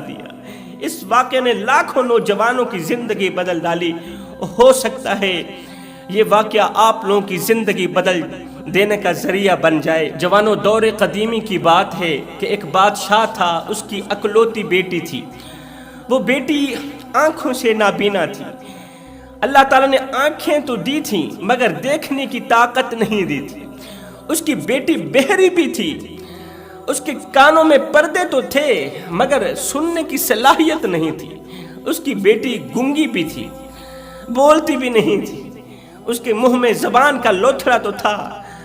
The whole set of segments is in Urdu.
دیا۔ اس واقعے نے لاکھوں نوجوانوں کی زندگی بدل ڈالی۔ ہو سکتا ہے یہ واقعہ آپ لوگوں کی زندگی بدل دینے کا ذریعہ بن جائے۔ جوانوں، دور قدیمی کی بات ہے کہ ایک بادشاہ تھا، اس کی اکلوتی بیٹی تھی۔ وہ بیٹی آنکھوں سے نابینا تھی۔ اللہ تعالیٰ نے آنکھیں تو دی تھیں مگر دیکھنے کی طاقت نہیں دی تھی۔ اس کی بیٹی بہری بھی تھی، اس کے کانوں میں پردے تو تھے مگر سننے کی صلاحیت نہیں تھی۔ اس کی بیٹی گونگی بھی تھی، بولتی بھی نہیں تھی۔ اس کے منہ میں زبان کا لوتھڑا تو تھا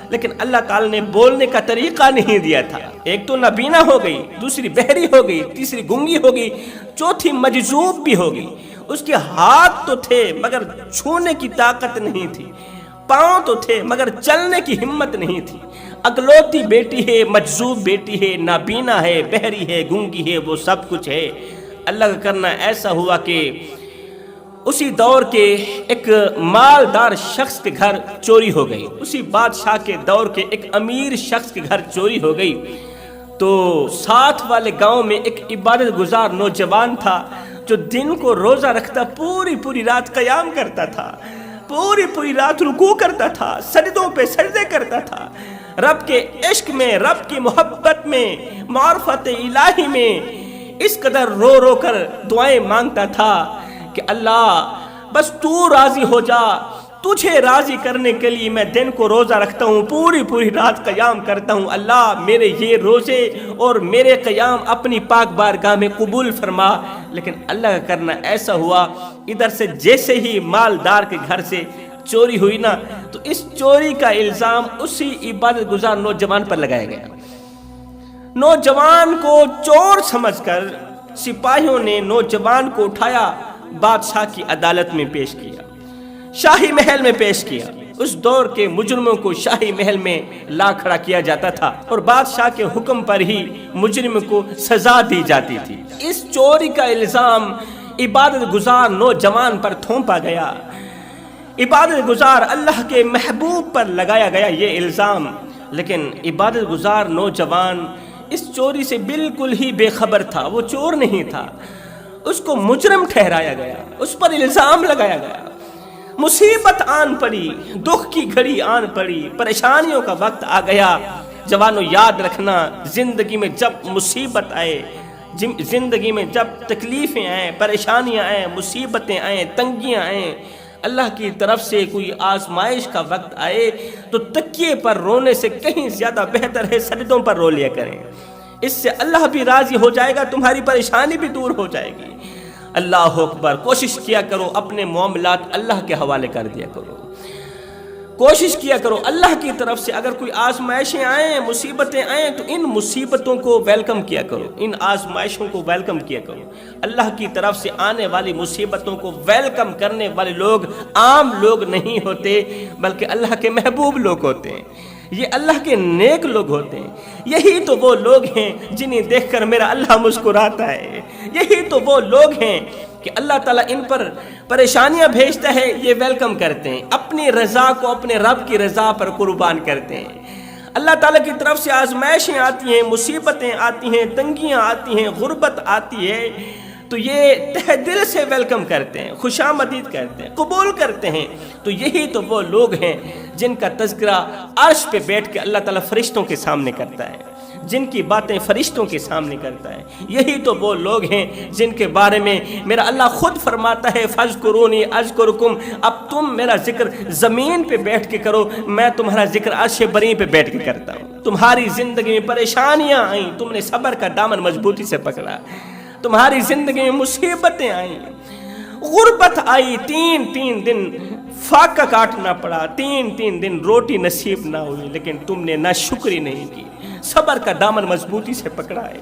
لیکن اللہ تعالیٰ نے بولنے کا طریقہ نہیں دیا تھا۔ ایک تو نابینا ہو گئی، دوسری بہری ہو گئی، تیسری گونگی ہو گئی، چوتھی مجذوب بھی ہو گئی۔ اس کے ہاتھ تو تھے مگر چھونے کی طاقت نہیں تھی، پاؤں تو تھے مگر چلنے کی ہمت نہیں تھی۔ اکلوتی بیٹی ہے، مجذوب بیٹی ہے، نابینا ہے، بہری ہے، گونگی ہے، وہ سب کچھ ہے۔ اللہ کا کرنا ایسا ہوا کہ اسی دور کے ایک مالدار شخص کے گھر چوری ہو گئی، اسی بادشاہ کے دور کے ایک امیر شخص کے گھر چوری ہو گئی۔ تو ساتھ والے گاؤں میں ایک عبادت گزار نوجوان تھا جو دن کو روزہ رکھتا، پوری رات قیام کرتا تھا، پوری رات رکوع کرتا تھا، سجدوں پہ سجدے کرتا تھا، رب کے عشق میں، رب کی محبت میں، معرفت الہی میں اس قدر رو کر دعائیں مانگتا تھا کہ اللہ بس تو راضی ہو جا، تجھے راضی کرنے کے لیے میں دن کو روزہ رکھتا ہوں، پوری رات قیام کرتا ہوں، اللہ میرے یہ روزے اور میرے قیام اپنی پاک بارگاہ میں قبول فرما۔ لیکن اللہ کا کرنا ایسا ہوا، ادھر سے جیسے ہی مالدار کے گھر سے چوری ہوئی نا، تو اس چوری کا الزام اسی عبادت گزار نوجوان پر لگایا گیا۔ نوجوان کو چور سمجھ کر سپاہیوں نے نوجوان کو اٹھایا، بادشاہ کی عدالت میں پیش کیا، شاہی محل میں پیش کیا۔ اس دور کے مجرموں کو شاہی محل میں لا کھڑا کیا جاتا تھا اور بادشاہ کے حکم پر ہی مجرم کو سزا دی جاتی تھی۔ اس چوری کا الزام عبادت گزار نوجوان پر تھوپا گیا، عبادت گزار اللہ کے محبوب پر لگایا گیا یہ الزام۔ لیکن عبادت گزار نوجوان اس چوری سے بالکل ہی بے خبر تھا، وہ چور نہیں تھا، اس کو مجرم ٹھہرایا گیا، اس پر الزام لگایا گیا۔ مصیبت آن پڑی، دکھ کی گھڑی آن پڑی، پریشانیوں کا وقت آ گیا۔ جوانوں یاد رکھنا، زندگی میں جب مصیبت آئے، زندگی میں جب تکلیفیں آئیں، پریشانیاں آئیں، مصیبتیں آئیں، تنگیاں آئیں، اللہ کی طرف سے کوئی آزمائش کا وقت آئے تو تکیے پر رونے سے کہیں زیادہ بہتر ہے سجدوں پر رو لیا کریں۔ اس سے اللہ بھی راضی ہو جائے گا، تمہاری پریشانی بھی دور ہو جائے گی۔ اللہ اکبر، کوشش کیا کرو اپنے معاملات اللہ کے حوالے کر دیا کرو، کوشش کیا کرو اللہ کی طرف سے اگر کوئی آزمائشیں آئیں، مصیبتیں آئیں تو ان مصیبتوں کو ویلکم کیا کرو، ان آزمائشوں کو ویلکم کیا کرو۔ اللہ کی طرف سے آنے والی مصیبتوں کو ویلکم کرنے والے لوگ عام لوگ نہیں ہوتے بلکہ اللہ کے محبوب لوگ ہوتے ہیں، یہ اللہ کے نیک لوگ ہوتے ہیں۔ یہی تو وہ لوگ ہیں جنہیں دیکھ کر میرا اللہ مسکراتا ہے، یہی تو وہ لوگ ہیں کہ اللہ تعالیٰ ان پر پریشانیاں بھیجتا ہے، یہ ویلکم کرتے ہیں، اپنی رضا کو اپنے رب کی رضا پر قربان کرتے ہیں۔ اللہ تعالیٰ کی طرف سے آزمائشیں آتی ہیں، مصیبتیں آتی ہیں، تنگیاں آتی ہیں، غربت آتی ہے تو یہ تہ دل سے ویلکم کرتے ہیں، خوش آمدید کرتے ہیں، قبول کرتے ہیں۔ تو یہی تو وہ لوگ ہیں جن کا تذکرہ عرش پہ بیٹھ کے اللہ تعالیٰ فرشتوں کے سامنے کرتا ہے، جن کی باتیں فرشتوں کے سامنے کرتا ہے۔ یہی تو وہ لوگ ہیں جن کے بارے میں میرا اللہ خود فرماتا ہے فَاذْكُرُونِي أَذْكُرْكُمْ، اب تم میرا ذکر زمین پہ بیٹھ کے کرو، میں تمہارا ذکر عرش بری پہ بیٹھ کے کرتا ہوں۔ تمہاری زندگی میں پریشانیاں آئیں، تم نے صبر کا دامن مضبوطی سے پکڑا، تمہاری زندگی میں مصیبتیں آئیں، غربت آئی، تین دن فاقہ کاٹنا پڑا، تین دن روٹی نصیب نہ ہوئی، لیکن تم نے نہ شکری نہیں کی، صبر کا دامن مضبوطی سے پکڑا ہے۔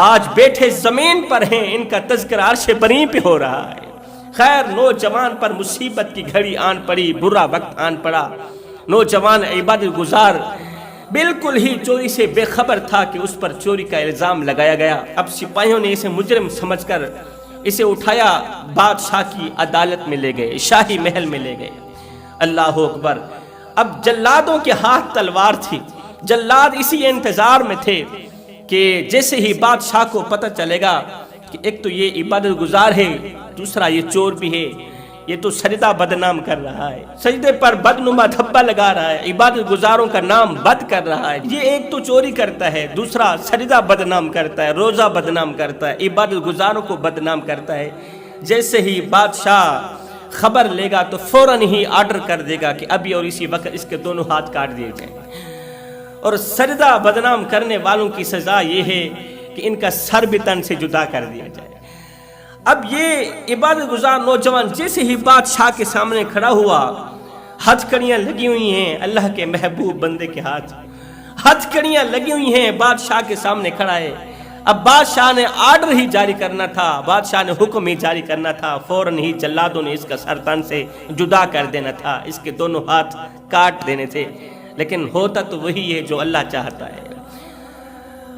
آج بیٹھے زمین پر ہیں، ان کا تذکرہ عرش بری پہ ہو رہا ہے۔ خیر، نوجوان پر مصیبت کی گھڑی آن پڑی، برا وقت آن پڑا، نوجوان عبادت گزار بالکل ہی چوری سے بے خبر تھا کہ اس پر چوری کا الزام لگایا گیا۔ اب سپاہیوں نے اسے مجرم سمجھ کر اسے اٹھایا، بادشاہ کی عدالت میں لے گئے، شاہی محل میں لے گئے۔ اللہ اکبر، اب جلادوں کے ہاتھ تلوار تھی، جلاد اسی انتظار میں تھے کہ جیسے ہی بادشاہ کو پتہ چلے گا کہ ایک تو یہ عبادت گزار ہے، دوسرا یہ چور بھی ہے، یہ تو سجدہ بدنام کر رہا ہے، سجدے پر بدنما دھبا لگا رہا ہے، عبادت گزاروں کا نام بد کر رہا ہے۔ یہ ایک تو چوری کرتا ہے، دوسرا سجدہ بدنام کرتا ہے، روزہ بدنام کرتا ہے، عبادت گزاروں کو بدنام کرتا ہے۔ جیسے ہی بادشاہ خبر لے گا تو فوراً ہی آرڈر کر دے گا کہ ابھی اور اسی وقت اس کے دونوں ہاتھ کاٹ دیے جائیں، اور سجدہ بدنام کرنے والوں کی سزا یہ ہے کہ ان کا سر بھی تن سے جدا کر دیا جائے۔ اب یہ عبادت گزار نوجوان جیسے ہی بادشاہ کے سامنے کھڑا ہوا، ہتھکڑیاں لگی ہوئی ہیں اللہ کے محبوب بندے کے ہاتھ، ہتھکڑیاں لگی ہوئی ہیں، بادشاہ کے سامنے کھڑا ہے۔ اب بادشاہ نے آرڈر ہی جاری کرنا تھا، بادشاہ نے حکم ہی جاری کرنا تھا، فوراً ہی جلادوں نے اس کا سر تن سے جدا کر دینا تھا، اس کے دونوں ہاتھ کاٹ دینے تھے، لیکن ہوتا تو وہی ہے جو اللہ چاہتا ہے۔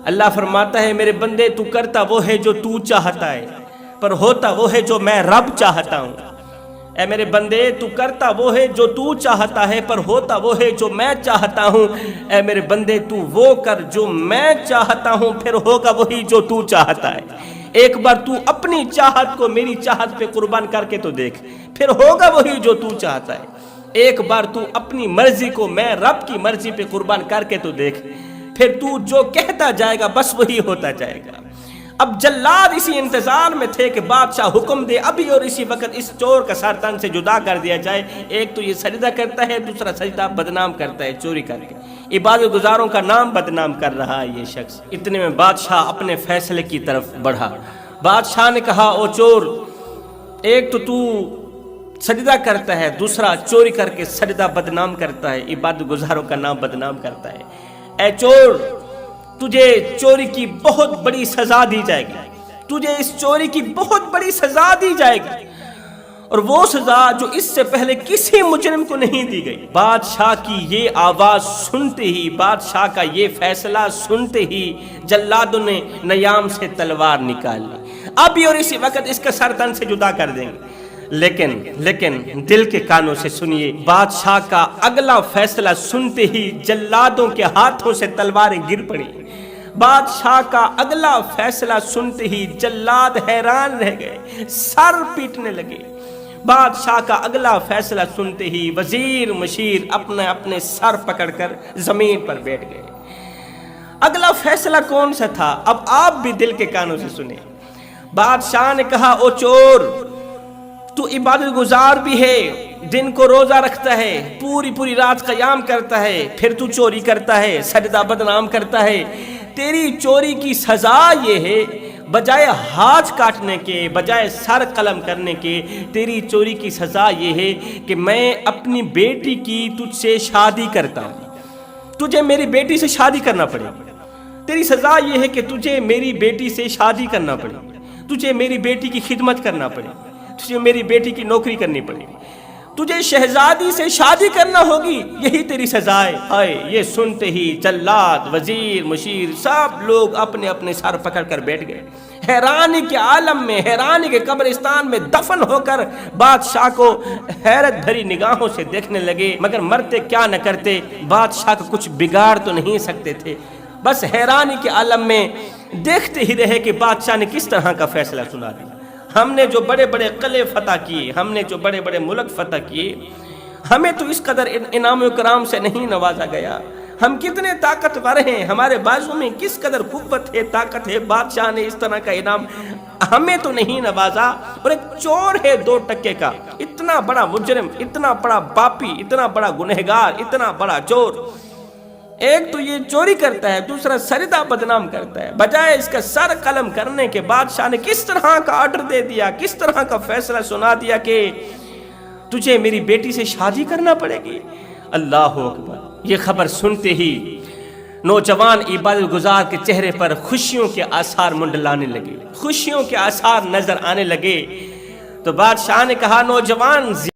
اللہ فرماتا ہے میرے بندے تو کرتا وہ ہے جو تو چاہتا ہے، پر ہوتا وہ ہے جو میں رب چاہتا ہوں۔ اے میرے بندے تو کرتا وہ ہے جو تو چاہتا ہے، پر ہوتا وہ ہے جو میں چاہتا ہوں۔ اے میرے بندے تو وہ کر جو میں چاہتا ہوں، پھر ہوگا وہی جو تو چاہتا ہے۔ ایک بار تو اپنی چاہت کو میری چاہت پہ قربان کر کے تو دیکھ، پھر ہوگا وہی جو تو چاہتا ہے۔ ایک بار تو اپنی مرضی کو میں رب کی مرضی پہ قربان کر کے تو دیکھ، پھر تو جو کہتا جائے گا بس وہی ہوتا جائے گا۔ اب جلاد اسی انتظار میں تھے کہ بادشاہ حکم دے ابھی اور اسی وقت اس چور کا سر تن سے جدا کر دیا جائے۔ ایک تو یہ سجدہ کرتا ہے، دوسرا سجدہ بدنام کرتا ہے چوری کر کے، عبادت گزاروں کا نام بدنام کر رہا ہے یہ شخص۔ اتنے میں بادشاہ اپنے فیصلے کی طرف بڑھا۔ بادشاہ نے کہا او چور، ایک تو سجدہ کرتا ہے، دوسرا چوری کر کے سجدہ بدنام کرتا ہے، عبادت گزاروں کا نام بدنام کرتا ہے۔ اے چور، تجھے چوری کی بہت بڑی سزا دی جائے گی، تجھے اس چوری کی بہت بڑی سزا دی جائے گی، اور وہ سزا جو اس سے پہلے کسی مجرم کو نہیں دی گئی۔ بادشاہ کی یہ آواز سنتے ہی، بادشاہ کا یہ فیصلہ سنتے ہی جلادوں نے نیام سے تلوار نکال لی، ابھی اور اسی وقت اس کا سر تن سے جدا کر دیں گے۔ لیکن دل کے کانوں سے سنیے، بادشاہ کا اگلا فیصلہ سنتے ہی جلادوں کے ہاتھوں سے تلواریں گر پڑی۔ بادشاہ کا اگلا فیصلہ سنتے ہی جلاد حیران رہ گئے، سر پیٹنے لگے۔ بادشاہ کا اگلا فیصلہ سنتے ہی وزیر مشیر اپنے سر پکڑ کر زمین پر بیٹھ گئے۔ اگلا فیصلہ کون سا تھا؟ اب آپ بھی دل کے کانوں سے سنیں۔ بادشاہ نے کہا او چور، تو عبادت گزار بھی ہے، دن کو روزہ رکھتا ہے، پوری رات قیام کرتا ہے، پھر تو چوری کرتا ہے، سجدہ بدنام کرتا ہے۔ تیری چوری کی سزا یہ ہے، بجائے ہاتھ کاٹنے کے، بجائے سر قلم کرنے کے، تیری چوری کی سزا یہ ہے کہ میں اپنی بیٹی کی تجھ سے شادی کرتا ہوں، تجھے میری بیٹی سے شادی کرنا پڑے۔ تیری سزا یہ ہے کہ تجھے میری بیٹی سے شادی کرنا پڑے، تجھے میری بیٹی کی خدمت کرنا پڑے، تجھے میری بیٹی کی نوکری کرنی پڑے، تجھے شہزادی سے شادی کرنا ہوگی، یہی تیری سزا ہے۔ ہائے، یہ سنتے ہی جلاد، وزیر، مشیر سب لوگ اپنے اپنے سر پکڑ کر بیٹھ گئے، حیرانی کے عالم میں، حیرانی کے قبرستان میں دفن ہو کر بادشاہ کو حیرت بھری نگاہوں سے دیکھنے لگے، مگر مرتے کیا نہ کرتے، بادشاہ کو کچھ بگاڑ تو نہیں سکتے تھے، بس حیرانی کے عالم میں دیکھتے ہی رہے کہ بادشاہ نے کس طرح کا فیصلہ سنا دیا۔ ہم نے جو بڑے بڑے قلعے فتح کیے، ہم نے جو بڑے بڑے ملک فتح کیے، ہمیں تو اس قدر انعام و کرام سے نہیں نوازا گیا۔ ہم کتنے طاقتور ہیں، ہمارے بازو میں کس قدر قوت ہے، طاقت ہے، بادشاہ نے اس طرح کا انعام ہمیں تو نہیں نوازا۔ اور ایک چور ہے 2 ٹکے کا، اتنا بڑا مجرم، اتنا بڑا باپی، اتنا بڑا گنہگار، اتنا بڑا چور، ایک تو یہ چوری کرتا ہے، دوسرا سجدہ بدنام کرتا ہے، بجائے اس کا سر قلم کرنے کے بادشاہ نے کس طرح کا آرڈر دے دیا، کس طرح کا فیصلہ سنا دیا کہ تجھے میری بیٹی سے شادی کرنا پڑے گی۔ اللہ اکبر۔ یہ خبر سنتے ہی نوجوان عبادت گزار کے چہرے پر خوشیوں کے آثار منڈلانے لگے، خوشیوں کے آثار نظر آنے لگے۔ تو بادشاہ نے کہا نوجوان